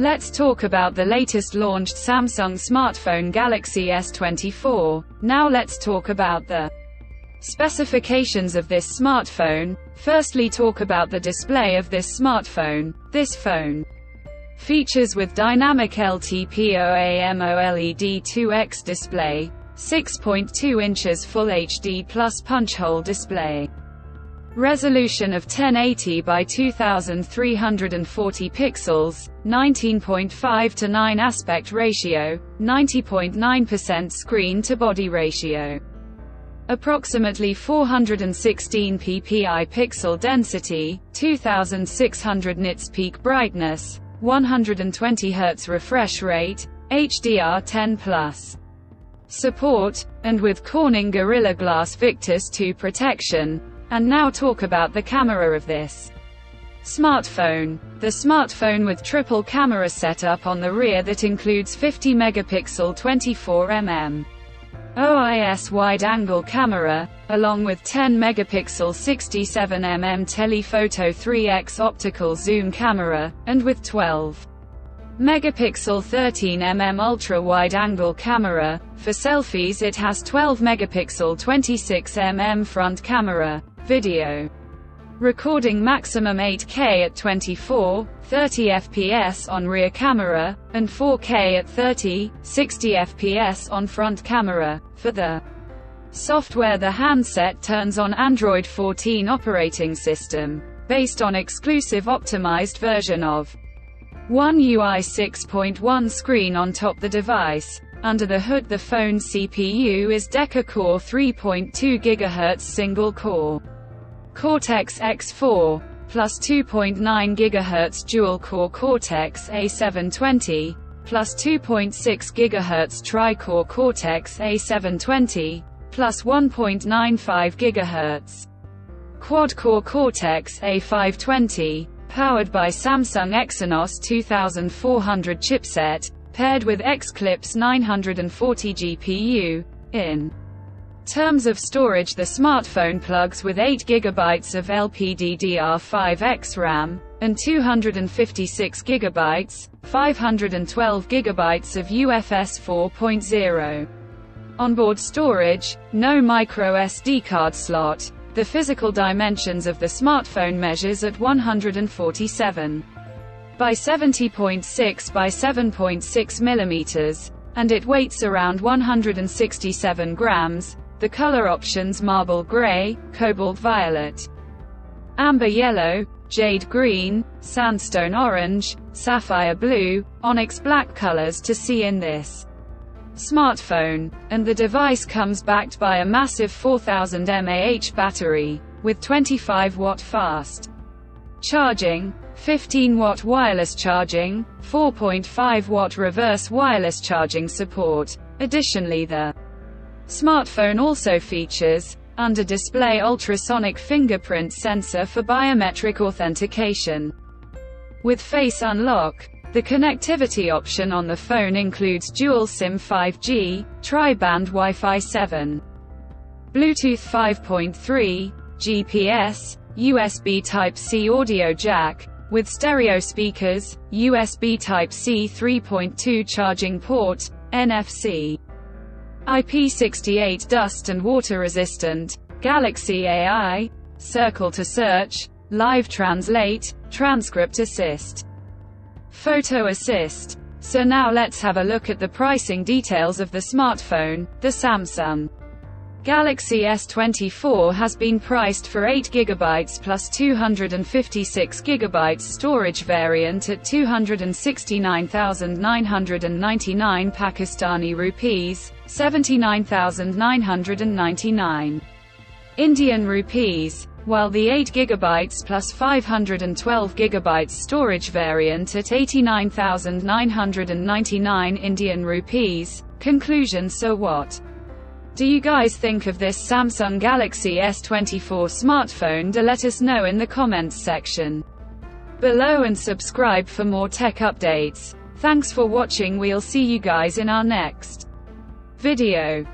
Let's talk about the latest launched Samsung smartphone Galaxy S24. Now let's talk about the specifications of this smartphone. Firstly, talk about the display of this smartphone. This phone features with dynamic LTPO AMOLED 2X display, 6.2 inches Full HD plus punch-hole display. Resolution of 1080 by 2340 pixels, 19.5:9 aspect ratio, 90.9% screen-to-body ratio. Approximately 416 ppi pixel density, 2600 nits peak brightness, 120 Hz refresh rate, HDR10+ support, and with Corning Gorilla Glass Victus 2 protection. And now talk about the camera of this smartphone. The smartphone with triple camera setup on the rear that includes 50 megapixel 24mm OIS wide-angle camera, along with 10 megapixel 67mm telephoto 3x optical zoom camera, and with 12 megapixel 13mm ultra-wide-angle camera. For selfies it has 12 megapixel 26mm front camera, video recording maximum 8K at 24, 30 fps on rear camera, and 4K at 30, 60 fps on front camera. For the software, the handset turns on Android 14 operating system, based on exclusive optimized version of One UI 6.1 screen on top the device. Under the hood, the phone's CPU is Deca-core 3.2 GHz single-core Cortex-X4, plus 2.9 GHz dual-core Cortex-A720, plus 2.6 GHz tri-core Cortex-A720, plus 1.95 GHz quad-core Cortex-A520, powered by Samsung Exynos 2400 chipset, paired with Xclipse 940 GPU. In terms of storage, the smartphone plugs with 8 GB of LPDDR5X RAM, and 256 GB, 512 GB of UFS 4.0. Onboard storage, no micro SD card slot. The physical dimensions of the smartphone measures at 147 by 70.6 by 7.6 mm, and it weighs around 167 grams. The color options: marble gray, cobalt violet, amber yellow, jade green, sandstone orange, sapphire blue, onyx black colors to see in this smartphone, and the device comes backed by a massive 4000 mAh battery, with 25-watt fast charging, 15-watt wireless charging, 4.5-watt reverse wireless charging support. Additionally, the smartphone also features, under-display ultrasonic fingerprint sensor for biometric authentication. With Face Unlock, the connectivity option on the phone includes dual SIM 5G, tri-band Wi-Fi 7, Bluetooth 5.3, GPS, USB Type-C audio jack, with stereo speakers, USB Type-C 3.2 charging port, NFC, IP68 dust and water resistant, Galaxy AI, Circle to Search, Live Translate, Transcript Assist, Photo Assist. So now let's have a look at the pricing details of the smartphone. The Samsung Galaxy S24 has been priced for 8GB plus 256GB storage variant at 269,999 Pakistani rupees, 79,999 Indian rupees, while the 8GB plus 512GB storage variant at 89,999 Indian rupees. Conclusion: so what do you guys think of this Samsung Galaxy S24 smartphone? Do let us know in the comments section below and subscribe for more tech updates. Thanks for watching. We'll see you guys in our next video.